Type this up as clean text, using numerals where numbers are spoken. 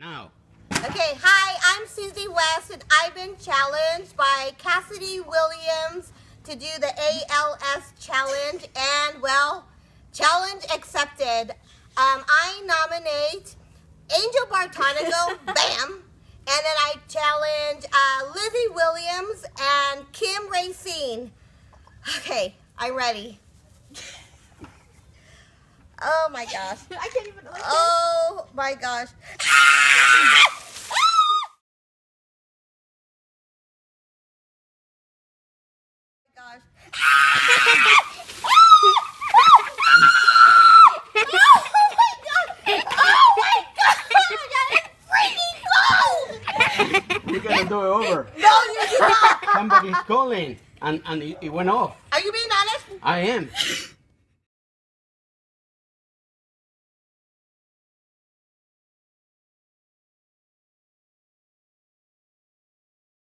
Now. Okay, hi, I'm Susie West, and I've been challenged by Cassidy Williams to do the ALS challenge, and well, challenge accepted. I nominate Angel Bartonico, bam, and then I challenge Lizzie Williams and Kim Racine. Okay, I'm ready. Oh my gosh. I can't even look. Oh my gosh. Gosh. You're gonna do it over. No, you're not. Somebody's calling, and it went off. Are you being honest? I am.